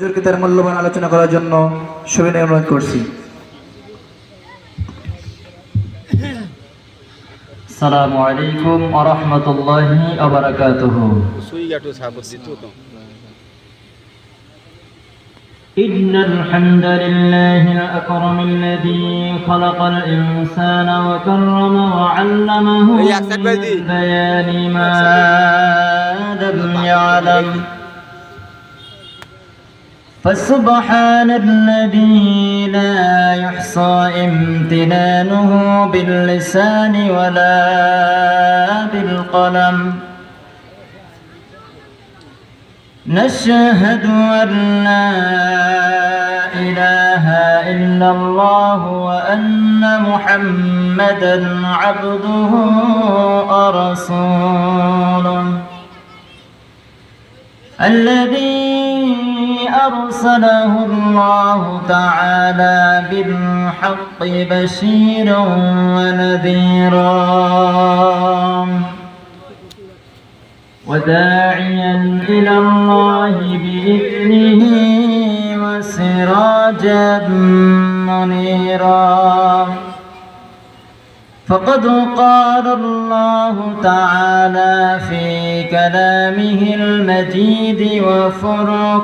হুজুরকে তার মূল্যবান আলোচনা করার জন্য সবিনয় অনুরোধ করছি। আসসালামু আলাইকুম ওয়া রাহমাতুল্লাহি ওয়া বারাকাতুহু। إن الحمد لله الأكرم الذي خلق الإنسان وكرم وعلمه من بيان ما لم يعلم فسبحان الذي لا يحصى امتنانه باللسان ولا بالقلم نشهد أن لا إله إلا الله وأن محمدا عبده ورسوله الذي أرسله الله تعالى بالحق بشيرا ونذيرا وداعيا إلى الله بإذنه وسراجا منيرا فقد قال الله تعالى في كلامه المجيد وفرقانه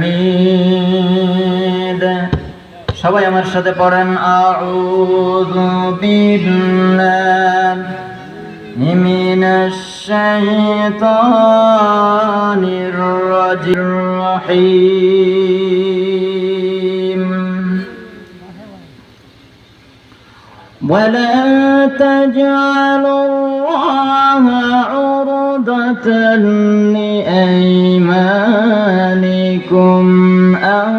الحميد সবাই আমার সাথে পড়েন আউযু বিল্লাহি মিনাশ শাইতানির রাজিম ولا تجعلوا الله عرضة لأيمانكم أن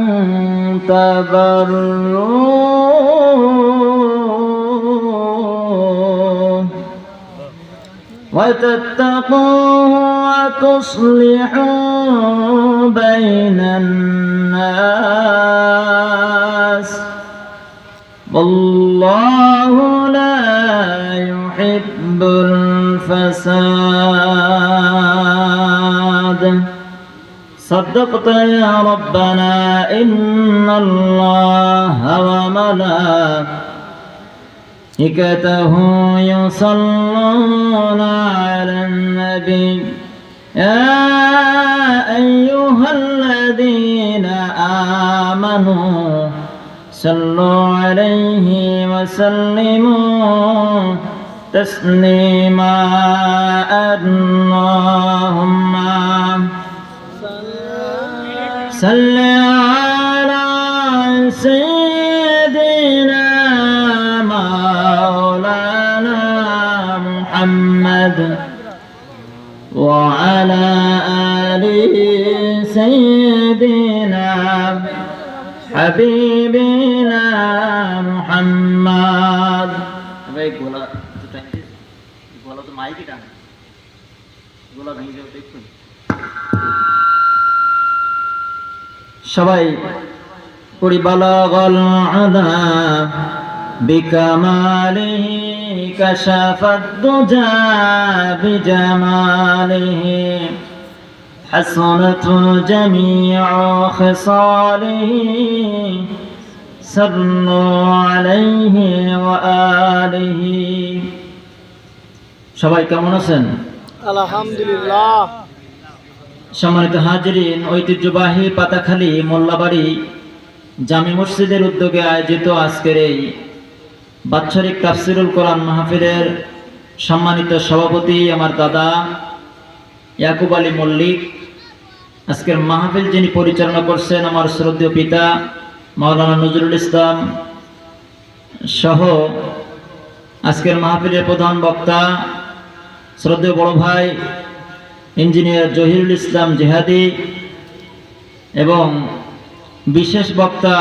تبروا وتتقوا وتصلحوا بين الناس والله لا يحب الفساد صدقت يا ربنا إن الله وملائكته يصلون على النبي يا أيها الذين آمنوا صلوا عليه وسلموا تسليما اللهم صل على سيدنا مولانا محمد وعلى آل سيدنا حبيبنا محمد ভাই গোলা তো মাইকে টান গোলা ভেঙে যাবে দেখুন সবাই পড়ি বালাগাল আদা বিকামালিহি কাশাফাদ দুজা বিজামালিহি حسنت جميع خصاله صلوا عليه وآله সবাই কেমন আছেন? আলহামদুলিল্লাহ। সম্মানিত হাজিরিন, ঐতিহ্যবাহী পাতাখালী মোল্লাবাড়ি জামি মসজিদের উদ্যোগে আয়োজিত আজকের এই বাৎসরিক তাফসিরুল কোরআন মাহফিলের সম্মানিত সভাপতি আমার দাদা ইয়াকুব আলী মল্লিক, আজকের মাহফিল যিনি পরিচালনা করছেন আমার শ্রদ্ধেয় পিতা মাওলানা নজরুল ইসলাম সহ আজকের মাহফিলের প্রধান বক্তা শ্রদ্ধেয় বড় ভাই ইঞ্জিনিয়ার জহিরুল ইসলাম জিহাদি এবং বিশেষ বক্তা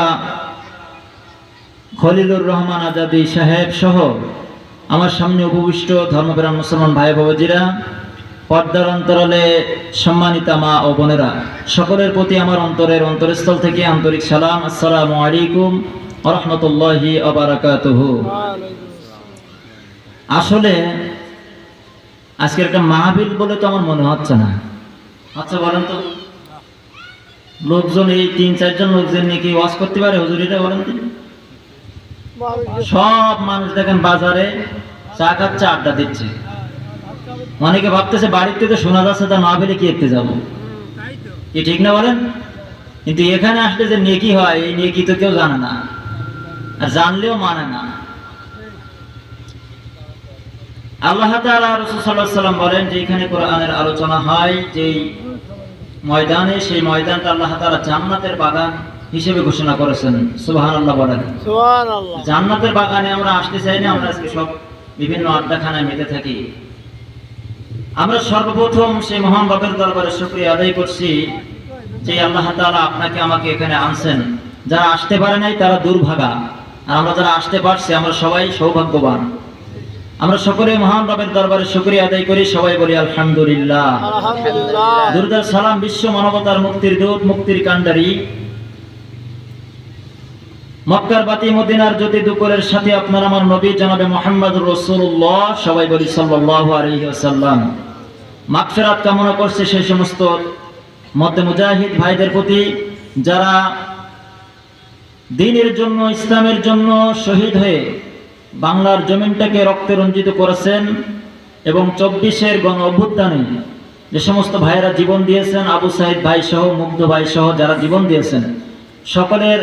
খলিলুর রহমান আজাদি সাহেব সহ আমার সামনে উপবিষ্ট ধর্মপ্রাণ মুসলমান ভাই বাবাজিরা, পর্দার অন্তরালে সম্মানিতা মা ও বোনেরা, সকলের প্রতি আমার অন্তরস্থল থেকে আন্তরিক সালাম। আসসালামু আলাইকুম ওয়া রাহমাতুল্লাহি ওয়া বারাকাতুহু। আসলে আজকের একটা মাহফিল বলে তো আমার মনে হচ্ছে না, আচ্ছা বলেন তো, লোকজন এই 3-4 জন লোকজন নিয়ে কি ওয়াজ করতে পারে হুজুর? এটা বলেন তো। সব মানুষ দেখেন বাজারে চা খাচ্ছে, আড্ডা দিচ্ছে। অনেকে ভাবতেছে বাড়িতে তো শোনা যাচ্ছে, তা না পেলে কি দেখতে যাবো, কি ঠিক না বলেন? কিন্তু এখানে আসলে যে নেকি হয়, এই নেকি তো কেউ জানে না, আর জানলেও মানে না। আল্লাহ তাআলা রাসূল সাল্লাল্লাহু আলাইহি ওয়াসাল্লাম বলেন যে এখানে কোরআনের আলোচনা হয় যেই ময়দানে, সেই ময়দানটা আল্লাহ তাআলা জান্নাতের বাগান হিসেবে ঘোষণা করেছেন। সুবহানাল্লাহ বলেন। সুবহানাল্লাহ। জান্নাতের বাগানে আমরা আসতে চাই না, আমরা আজকে সব বিভিন্ন আড্ডাখানায় মেতে থাকি। আমরা সর্বপ্রথম সেই মহান রবের দরবারে শুকরিয়া আদায় করছি যে আল্লাহ তাআলা আপনাকে আমাকে এখানে আনছেন। যারা আসতে পারে নাই তারা দুর্ভাগা, আর আমরা যারা আসতে পারছি আমরা সবাই সৌভাগ্যবান। আমরা সকলে মহান রবের দরবারে শুকরিয়া আদায় করি, সবাই বলি আলহামদুলিল্লাহ। আলহামদুলিল্লাহ। দুরূদ ও সালাম বিশ্ব মানবতার মুক্তির দূত, মুক্তির কাণ্ডারী, মক্কার বাতি মদিনার জ্যোতি দুপুরের সাথে আপনার আমার নবী জনাবে মুহাম্মদুর রাসূলুল্লাহ, সবাই বলি সাল্লাল্লাহু আলাইহি ওয়াসাল্লাম। মাগফিরাত কামনা করছে সেই সমস্ত মধ্যে মুজাহিদ ভাইদের প্রতি যারা দ্বীনের জন্য, ইসলামের জন্য শহীদ হয়ে বাংলার জমিনটাকে রক্তে রঞ্জিত করেছেন, এবং 24-এর গণ অভ্যুত্থানে যে সমস্ত ভাইয়েরা জীবন দিয়েছেন, আবু সাইদ ভাই সহ, মুগ্ধ ভাই সহ যারা জীবন দিয়েছেন, সকলের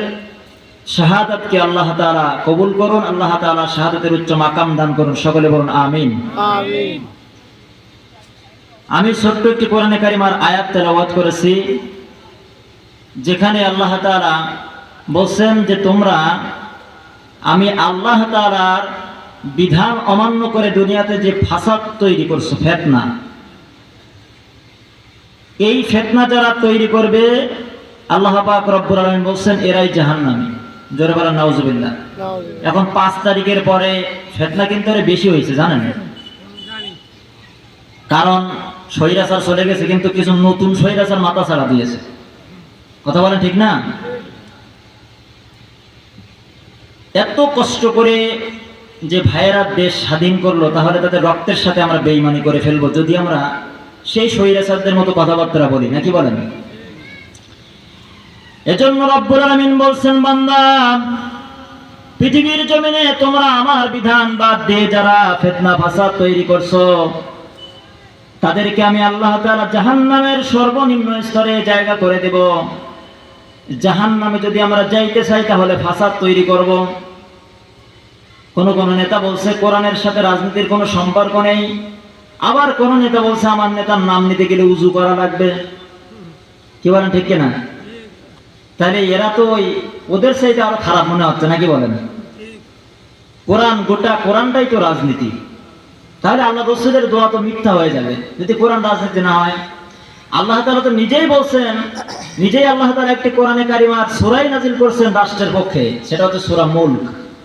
শাহাদাতকে আল্লাহ তাআলা কবুল করুন। আল্লাহ তাআলা শাহাদাতের উচ্চ মাকাম দান করুন। সকলে বলুন আমিন। আমিন। আমি ছোট্ট একটি কোরআনে কারিমার আয়াত তেলাওয়াত করেছি, যেখানে আল্লাহ তাআলা বলছেন যে তোমরা, আমি আল্লাহ তাআলার বিধান অমান্য করে দুনিয়াতে যে ফাসাদ তৈরি করছো, ফিতনা, এই ফিতনা যারা তৈরি করবে আল্লাহ পাক রব্বুল আলামিন বলছেন এরাই জাহান্নামী। জোরে বলেন নাউজুবিল্লাহ। এখন 5 তারিখের পরে ফিতনা কিন্তু আরো বেশি হয়েছে, জানেন? কারণ স্বৈরাচার চলে গেছে, কিন্তু কিছু নতুন স্বৈরাচার মাথা ছাড়া দিয়েছে। কথা বলেন ঠিক না? এত কষ্ট করে যে ভাইয়েরা দেশ স্বাধীন করলো, তাহলে তাদের রক্তের সাথে আমরা বেঈমানি করে ফেলবো যদি আমরা সেই স্বৈরাচারদের মতো কথাবার্তা বলি, নাকি বলেন? এজন্য রব্বুল আলামিন বলছেন, বান্দা, পৃথিবীর জমিনে তোমরা আমার বিধান বাদ দিয়ে যারা ফিতনা ফাসাদ তৈরি করছো, তাদেরকে আমি আল্লাহ তাআলা জাহান্নামের সর্বনিম্ন স্তরে জায়গা করে দেব। জাহান্নামে যদি আমরা যাইতে চাই তাহলে ফাসাদ তৈরি করব। কোন কোন নেতা বলছে কোরআনের সাথে রাজনীতির কোনো সম্পর্ক নেই, আবার কোন নেতা বলছে আমার নেতার নাম নিতে গেলে উজু করা লাগবে। কি বলেন ঠিক কিনা? তাহলে এরা তো ওদের চাইতে আরো খারাপ মনে হচ্ছে, নাকি বলেন? কোরআন, গোটা কোরআনটাই তো রাজনীতি। তাহলে আল্লাহ রাসূলের দোয়া তো মিথ্যা হয়ে যাবে যদি কোরআন রাজনীতি না হয়। আল্লাহ তাআলা তো নিজেই বলছেন, নিজেই আল্লাহ তাআলা একটি কোরআনে কারিমার সূরা নাযিল করছেন রাষ্ট্রের পক্ষে, সেটা হচ্ছে সূরা মুলক।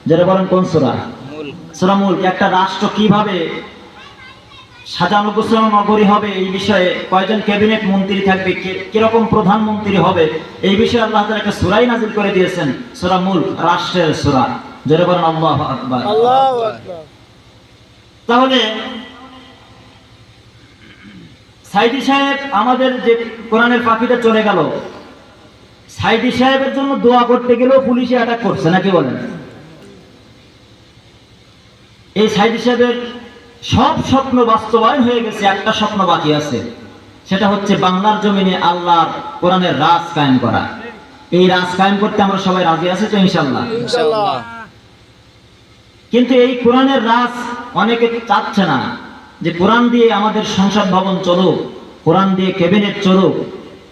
যারা বলেন কোন সূরা? সূরা মুলক। একটা রাষ্ট্র কিভাবে সাজানো গোছানো নগরী হবে, এই বিষয়ে কয়জন ক্যাবিনেট মন্ত্রী থাকবে, কিরকম প্রধানমন্ত্রী হবে, এই বিষয়ে আল্লাহ তাআলা একটা সূরা নাযিল করে দিয়েছেন, সূরা মুলক, রাষ্ট্রের সূরা। যারা বলেন আল্লাহু আকবার। আল্লাহু আকবার। তাহলে সাইদি সাহেব আমাদের যে কোরআনের পাখিটা চলে গেল, সাইদি সাহেবের জন্য দোয়া করতে গেলেও পুলিশে অ্যাটাক করছে, নাকি বলেন? এই সাইদি সাহেবের সব স্বপ্ন বাস্তবায়ন হয়ে গেছে, একটা স্বপ্ন বাকি আছে, সেটা হচ্ছে বাংলার জমিনে আল্লাহর কোরআনের রাজ কায়েম করা। এই রাজ কায়েম করতে আমরা সবাই রাজি আছি তো ইনশাআল্লাহ? ইনশাআল্লাহ। কিন্তু এই কোরআনের রাজ অনেকে চাচ্ছে না যে কোরআন দিয়ে আমাদের সংসদ ভবন চলুক, কোরআন দিয়ে ক্যাবিনেট চলুক,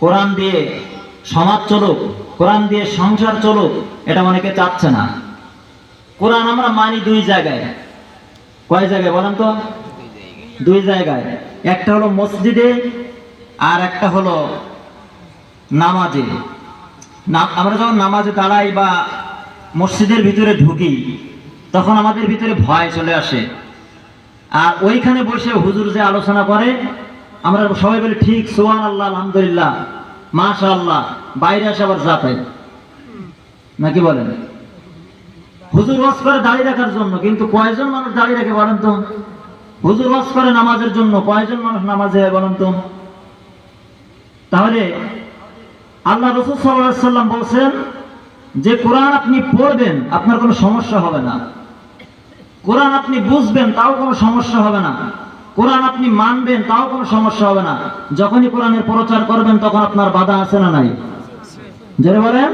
কোরআন দিয়ে সমাজ চলুক, কোরআন দিয়ে সংসার চলুক, এটা অনেকে চাচ্ছে না। কোরআন আমরা মানি 2 জায়গায়। কয় জায়গায় বলেন তো? 2 জায়গায়। একটা হলো মসজিদে, আর একটা হলো নামাজে। আমরা যখন নামাজে দাঁড়াই বা মসজিদের ভিতরে ঢুকি, তখন আমাদের ভিতরে ভয় চলে আসে, আর ওইখানে বসে হুজুর যে আলোচনা করে আমরা সবাই বলি ঠিক, সুবহানাল্লাহ, আলহামদুলিল্লাহ, মাশাআল্লাহ। বাইরে আসে আবার জাপাই, নাকি বলেন? হুজুর ওয়াজ করে দাঁড়িয়ে রাখার জন্য, কিন্তু কয়জন মানুষ দাঁড়িয়ে রাখে বলেন তো? হুজুর ওয়াজ করে নামাজের জন্য, কয়জন মানুষ নামাজে বলেন তো? তাহলে আল্লাহ রাসূল সাল্লাল্লাহু আলাইহি সাল্লাম বলছেন যে কোরআন আপনি পড়বেন আপনার কোনো সমস্যা হবে না, কোরআন আপনি বুঝবেন তাও কোনো সমস্যা হবে না, কোরআন আপনি মানবেন তাও কোনো সমস্যা হবে না। যখনই কোরআনের প্রচার করবেন তখন আপনার বাধা আছে না নাই? জোরে বলেন।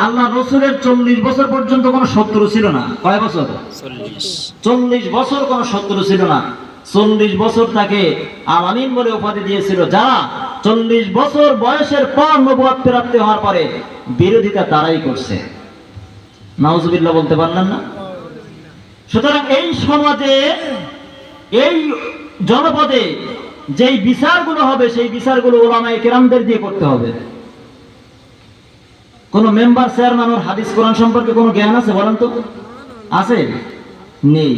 আল্লাহ রাসূলের 40 বছর পর্যন্ত কোনো শত্রু ছিল না। কয় বছর? 40 বছর কোনো শত্রু ছিল না। 40 বছর তাকে আল-আমিন বলে উপাধি দিয়েছিল। যারা 40 বছর বয়সের পর নবুয়ত প্রাপ্তি হওয়ার পরে বিরোধিতা তারাই করছে। নাউজুবিল্লাহ বলতে পারলেন না? সুতরাং এই সমাজে, এই জনপদে যেই বিচারগুলো হবে সেই বিচারগুলো উলামায়ে কেরামদের দিয়ে করতে হবে। কোন মেম্বার চেয়ারম্যান ওর হাদিস কোরআন সম্পর্কে কোনো জ্ঞান আছে বলেন তো? আছে? নেই।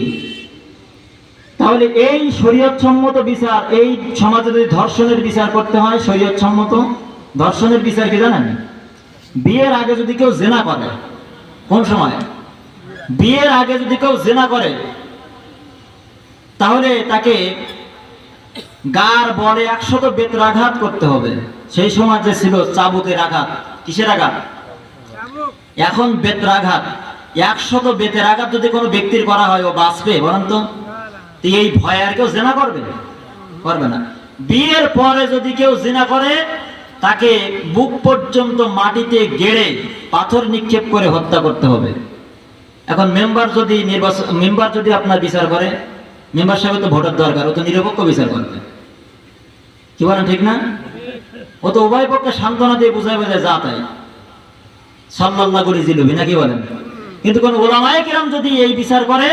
তাহলে এই শরীয়তসম্মত বিচার, এই সমাজে যদি ধর্ষণের বিচার করতে হয় শরীয়তসম্মত ধর্ষণের বিচার কি জানেন? বিয়ের আগে যদি কেউ জিনা করে, কোন সময়? বিয়ের আগে যদি কেউ জিনা করে তাহলে তাকে গার বলে 100 বেত্রাঘাত করতে হবে। সেই সময় যে ছিল চাবুকের আঘাত। কিসের আঘাত? এখন বেত্রাঘাত। 100 বেতের আঘাত যদি কোনো ব্যক্তির করা হয় ও বাঁচবে বলেন তো? এই ভয়ে আর কেউ জিনা করবে? করবে না। বিয়ের পরে যদি কেউ জিনা করে তাকে বুক পর্যন্ত মাটিতে গেড়ে পাথর নিক্ষেপ করে হত্যা করতে হবে। এখন মেম্বার যদি আপনার বিচার করে, মেম্বার সাহেব তো ভোটের দরকার, ও তো নিরপেক্ষ বিচার করবে। কি বলেন ঠিক না? ও তো উভয় পক্ষে সান্ত্বনা দিয়ে বুঝাই বোঝায় যা তাই সাল্লাল্লাহু আলাইহি জিলুবি, নাকি বলেন? কিন্তু কোন উলামায়ে কিরাম যদি এই বিচার করে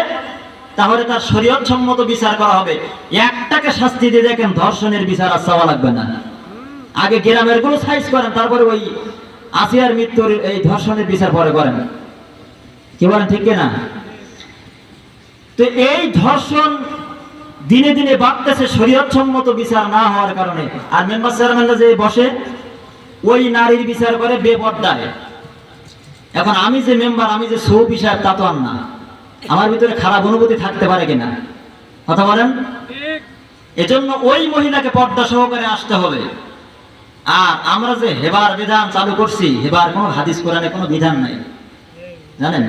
তাহলে তার শরীয়ত সম্মত বিচার করা হবে। একটাকে শাস্তি দিয়ে দেখেন ধর্ষণের বিচার আর চাওয়া লাগবে না। আগে গ্রামের গুলো সাইজ করেন, তারপরে ওই আসিয়ার মৃত্যুর এই ধর্ষণের বিচার পরে করেন। কি বলেন ঠিক না? তো এই ধর্ষণ দিনে দিনে বাড়তেছে শরীয়ত সম্মত বিচার না হওয়ার কারণে। আর মেম্বার চেয়ারম্যানরা যে বসে ওই নারীর বিচার করে বেপর্দায়। এখন আমি যে মেম্বার, আমি যে সৌফি সাহেব তা তো আর না। আমার ভিতরে খারাপ অনুভূতি থাকতে পারে কিনা? কথা বলেন। এজন্য ওই মহিলাকে পর্দা সহকারে আসতে হবে। আর আমরা যে হেবার বিধান চালু করছি, হেবার কোনো হাদিস কোরআনে কোনো বিধান নাই, জানেন?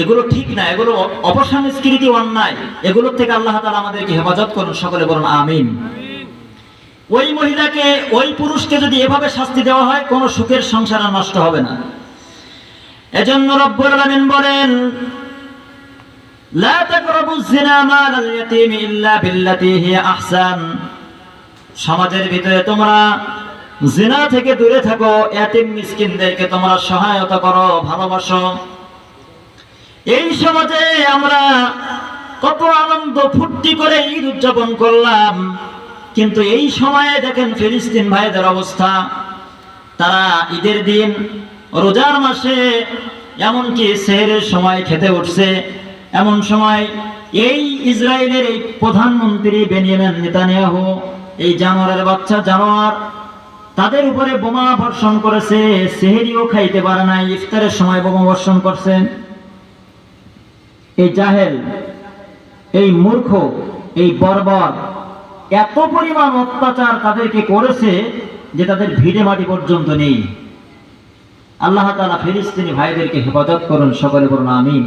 এগুলো ঠিক না, এগুলো অপসংস্কৃতি, অন্যায়। এগুলোর থেকে আল্লাহ তাআলা আমাদেরকে হেফাজত করুন। সকলে বলুন আমিন। ওই মহিলাকে, ওই পুরুষকে যদি এভাবে শাস্তি দেওয়া হয় কোনো সুখের সংসার আর নষ্ট হবে না। এজন্য রব্বুল আলামিন বলেন লা তাকরাবুজ জিনা মালাল ইয়াতীম ইল্লা বিল্লাতী হিয়া আহসান। সমাজের ভিতরে তোমরা জিনা থেকে দূরে থাকো, ইয়াতীম মিসকিনদেরকে তোমরা সহায়তা করো, ভালোবাসো। এই সমাজে আমরা কত আনন্দ ফুর্তি করে ঈদ উদযাপন করলাম, কিন্তু এই সময়ে দেখেন ফিলিস্তিন ভাইদের অবস্থা। তারা ঈদের দিন, রোজার মাসে, এমনকি সেহরের সময় খেতে উঠছে। এমন সময় এই ইসরায়েলের এই প্রধানমন্ত্রী বেনিয়ামিন নেতানিয়াহু, এই জানোয়ারের বাচ্চা জানোয়ার, তাদের উপরে বোমা বর্ষণ করেছে। সেহরিও খাইতে পারে নাই, ইফতারের সময় বোমা বর্ষণ করছে। এই জাহেল, এই মূর্খ, এই বর্বর এত পরিমাণ অত্যাচার তাদেরকে করেছে যে তাদের ভিড়ে মাটি পর্যন্ত নেই। আল্লাহ তাআলা ফিলিস্তিনি ভাইদেরকে হেফাজত করুন। সকলে বলুন আমিন।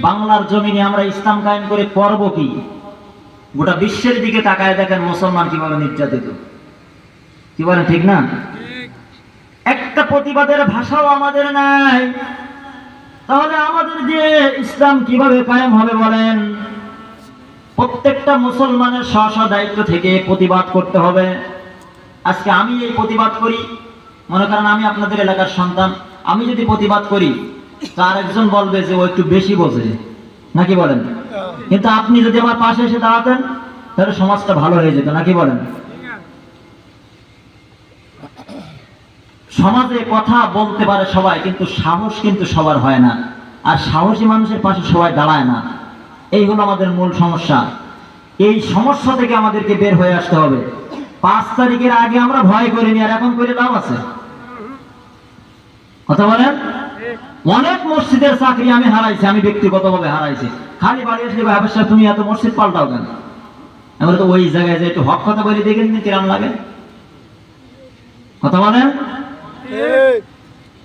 বাংলার জমিনে আমরা ইসলাম কায়েম করে করব কি? গোটা বিশ্বের দিকে তাকায় দেখেন মুসলমান কিভাবে নির্যাতিত। কি বলেন ঠিক না? একটা প্রতিবাদের ভাষাও আমাদের নাই। তাহলে আমাদের যে ইসলাম কিভাবে কায়েম হবে বলেন? প্রত্যেকটা মুসলমানের স্ব দায়িত্ব থেকে প্রতিবাদ করতে হবে। আজকে আমি এই প্রতিবাদ করি, মনে করেন আমি আপনাদের এলাকার সন্তান, আমি যদি প্রতিবাদ করি তার একজন বলবে যে ও একটু বেশি বোঝে, নাকি বলেন? কিন্তু আপনি যদি আমার পাশে এসে দাঁড়াতেন তাহলে সমাজটা ভালো হয়ে যেত, নাকি বলেন? সমাজে কথা বলতে পারে সবাই, কিন্তু সাহস কিন্তু সবার হয় না। আর সাহসী মানুষের পাশে সবাই দাঁড়ায় না। এই হলো আমাদের মূল সমস্যা। এই সমস্যা থেকে আমাদেরকে বের হয়ে আসতে হবে। 5 তারিখের আগে আমরা ভয় করিনি, আর এখন করে লাভ আছে? কথা বলেন। অনেক মসজিদের চাকরি আমি হারাইছি, আমি ব্যক্তিগতভাবে হারাইছি। খালি বাড়ি আসলে ব্যবসা, তুমি এত মসজিদ পাল্টাও কেন? আমরা তো ওই জায়গায় যে একটু হক কথা বলি, দেখেন কিরম লাগে। কথা বলেন। ঠিক।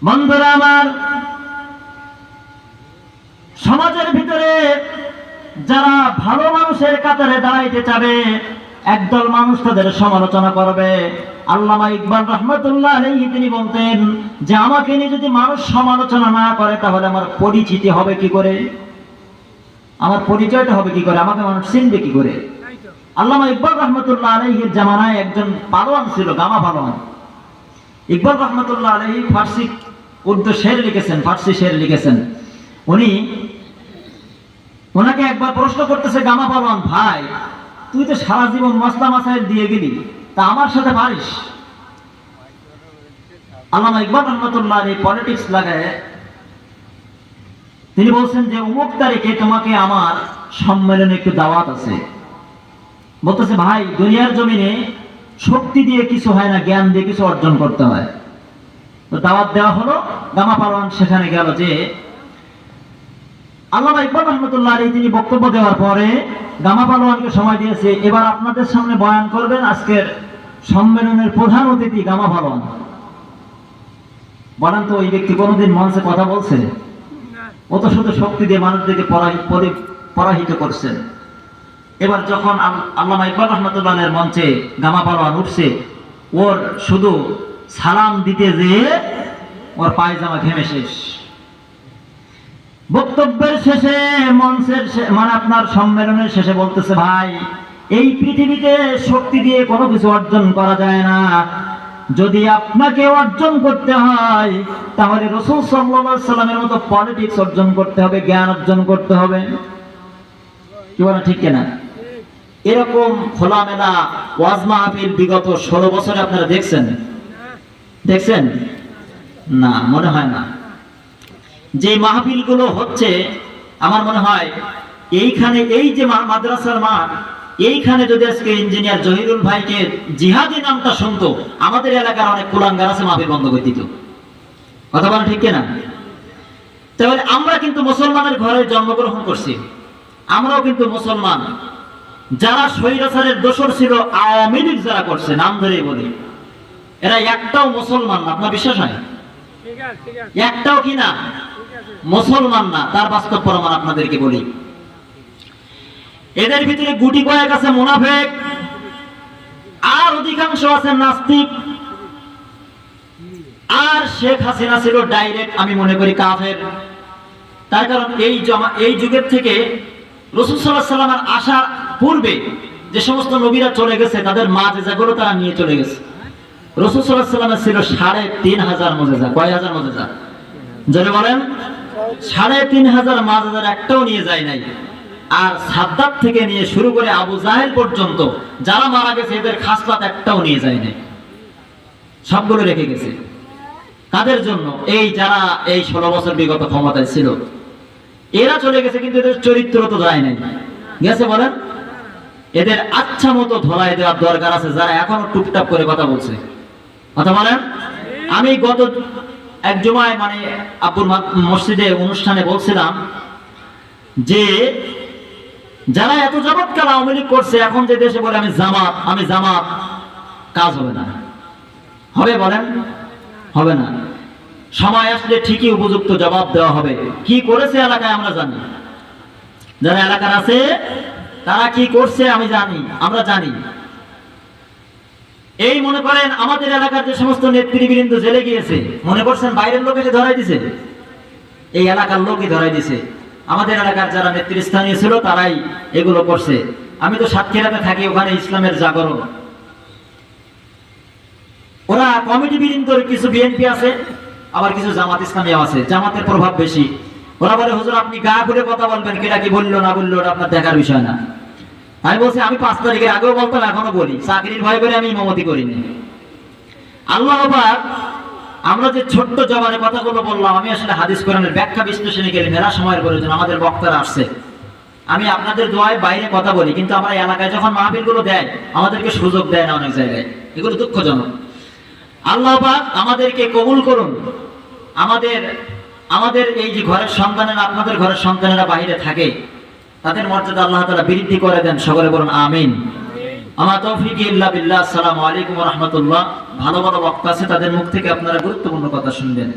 বন্ধুরা আমার, সমাজের ভিতরে যারা ভালো মানুষের কাতারে দাঁড়াইতে চাবে, একদল মানুষ তাদের সমালোচনা করবে। আল্লামা ইকবাল রহমতুল্লাহ আলাইহি তিনি বলতেন যে আমাকে নিয়ে যদি মানুষ সমালোচনা না করে তাহলে আমার পরিচিতি হবে কি করে, আমার পরিচয়টা হবে কি করে, আমাকে মানুষ চিনবে কি করে। আল্লামা ইকবাল রহমতুল্লাহ আলাইহির জামানায় একজন পালোয়ান ছিল, গামা পালোয়ান। ইকবাল রহমতুল্লাহ আলাইহি ফার্সি উর্দু শের লিখেছেন, ফার্সি শের লিখেছেন। ওনাকে একবার প্রশ্ন করতেছে গামা পালোয়ান, ভাই তুই তো সারা জীবন মশলা মাসাইল দিয়ে গেলি, তা আমার সাথে পারিস? আল্লামা ইকবাল রহমতুল্লাহ আলাইহি পলিটিক্স লাগায় তিনি বলছেন যে অমুক তারিখে তোমাকে আমার সম্মেলনে একটু দাওয়াত আছে। বলতেছে ভাই দুনিয়ার জমিনে শক্তি দিয়ে কিছু হয় না, জ্ঞান দিয়ে কিছু অর্জন করতে হয়। তো দাওয়াত দেওয়া হলো, গামা পালোয়ান সেখানে গেল। যে আল্লামা ইকবাল রহমতুল্লাহ আলাইহি তিনি বক্তব্য দেওয়ার পরে গামা পালোয়ানকে সময় দিয়েছে, এবার আপনাদের সামনে বয়ান করবেন আজকের সম্মেলনের প্রধান অতিথি গামা পালোয়ান। বলেন তো ওই ব্যক্তি কোনোদিন মঞ্চে কথা বলছে? ও তো শুধু শক্তি দিয়ে মানুষদেরকে পরাহিত করছেন। এবার যখন আল্লামা ইকবাল রহমতুল্লাহ আলাইহির মঞ্চে গামা পালোয়ান উঠছে, ওর শুধু সালাম দিতে যেয়ে ওর পায়জামা ঘেমে শেষ। বক্তব্যের শেষে, মঞ্চের মানে আপনার সম্মেলনের শেষে বলতেছে, ভাই এই পৃথিবীতে শক্তি দিয়ে কোনো কিছু অর্জন করা যায় না, যদি আপনাকে অর্জন করতে হয় তাহলে রাসূল সাল্লাল্লাহু আলাইহি সাল্লামের মতো পলিটিক্স অর্জন করতে হবে, জ্ঞান অর্জন করতে হবে। কি বলেন ঠিক কিনা? এরকম খোলামেলা ওয়াজ মাহফিল বিগত 16 বছরে আপনারা দেখছেন না? মনে হয় না। যে মাহফিলগুলো হচ্ছে আমার মনে হয় এইখানে, এই যে মাদ্রাসার মাঠ, এইখানে যদি আজকে ইঞ্জিনিয়ার জহিরুল ভাইকে জিহাদি নামটা শুনতো, আমাদের এলাকার অনেক কুলাঙ্গার আছে মাহফিল বন্ধ করে দিত। কথা বলেন ঠিক কিনা? তাহলে আমরা কিন্তু মুসলমানের ঘরে জন্মগ্রহণ করছি, আমরাও কিন্তু মুসলমান। যারা স্বৈরাচারের দোসর ছিল, আওয়ামী লীগ যারা করছে, নাম ধরেই বলি, এরা একটাও মুসলমান না। আপনার বিশ্বাস হয়? একটাও কি না মুসলমান না, তার বাস্তব প্রমাণ আপনাদেরকে বলি। এদের ভিতরে গুটি কয়েক আছে মুনাফিক, আর অধিকাংশ আছে নাস্তিক। আর শেখ হাসিনা ছিল ডাইরেক্ট আমি মনে করি কাফের। তার কারণ এই যুগের থেকে রাসূল সাল্লাল্লাহু আলাইহি ওয়াসাল্লামের আসার পূর্বে যে সমস্ত নবীরা চলে গেছে তাদের মুজিজাগুলো তারা নিয়ে চলে গেছে। রাসূল সাল্লাল্লাহু আলাইহি ওয়াসাল্লামের ছিল ৩৫০০ মুজিজা। কয় হাজার মুজিজা? জোরে বলেন। ৩৫০০ মুজিজার একটাও নিয়ে যায় নাই। আর সাদ্দাত থেকে নিয়ে শুরু করে আবু জাহেল পর্যন্ত যারা মারা গেছে এদের খাসলাত একটাও নিয়ে যায় নাই, সবগুলো রেখে গেছে। কাদের জন্য? এই যারা এই 16 বছর বিগত ক্ষমতায় ছিল, এরা চলে গেছে, কিন্তু এদের চরিত্র তো যায় নাই। গেছে বলেন? এদের আচ্ছা মতো ধলাই দেওয়ার দরকার আছে, যারা এখনো টুকটাক করে কথা বলছে। কথা বলেন। আমি গত এক জুমায় মানে আব্বুর মসজিদে অনুষ্ঠানে বলছিলাম যে যারা এত যাবৎকাল আওয়ামী লীগ করছে, এখন যে দেশে বলে আমি জামাত, কাজ হবে না। হবে বলেন? হবে না। সময় আসলে ঠিকই উপযুক্ত জবাব দেওয়া হবে। কি করেছে এলাকায় আমরা জানি, যারা এলাকার আছে তারা কি করছে আমরা জানি। এই মনে করেন আমাদের এলাকার যে সমস্ত নেতৃবৃন্দ জেলে গিয়েছে, মনে করছেন বাইরের লোক এসে ধরাই দিছে? এই এলাকার লোকই ধরাই দিছে। আমাদের এলাকার যারা নেতৃস্থানীয় ছিল তারাই এগুলো করছে। আমি তো সাতক্ষীরাতে থাকি, ওখানে ইসলামের জাগরণ, ওরা কমিটি বৃন্দর কিছু বিএনপি আছে, আবার কিছু জামাত ইসলামী আছে, জামাতের প্রভাব বেশি। ওরা বলে হুজুর আপনি গা খুলে কথা বলবেন, কেটা কি বললো না বললো ওটা আপনার দেখার বিষয় না। আমি বলছি আমি 5 তারিখের আগেও বলতাম, এখনো বলি, চাকরির ভয় করে আমি ইমামতি করিনি। আল্লাহ পাক, আমরা যে ছোট্ট জবানে কথাগুলো বললাম, আমি আসলে হাদিস কোরআনের ব্যাখ্যা বিশ্লেষণে গেলে মেলা সময়ের প্রয়োজন, আমাদের বক্তারা আসছে। আমি আপনাদের দোয়ায় বাইরে কথা বলি, কিন্তু আমরা এলাকায় যখন মাহফিলগুলো দেয় আমাদেরকে সুযোগ দেয় না অনেক জায়গায়, এগুলো দুঃখজনক। আল্লাহ পাক আমাদেরকে কবুল করুন। আমাদের এই যে ঘরের সন্তানেরা, আপনাদের ঘরের সন্তানেরা বাইরে থাকে, তাদের মর্যাদা আল্লাহ তাআলা বৃদ্ধি করে দেন। সকলে বলুন আমিন। আমার তৌফিক ইল্লা বিল্লাহ। আসসালামু আলাইকুম ওয়া রাহমাতুল্লাহ। ভালো ভালো বক্তা আছে, তাদের মুখ থেকে আপনারা গুরুত্বপূর্ণ কথা শুনবেন।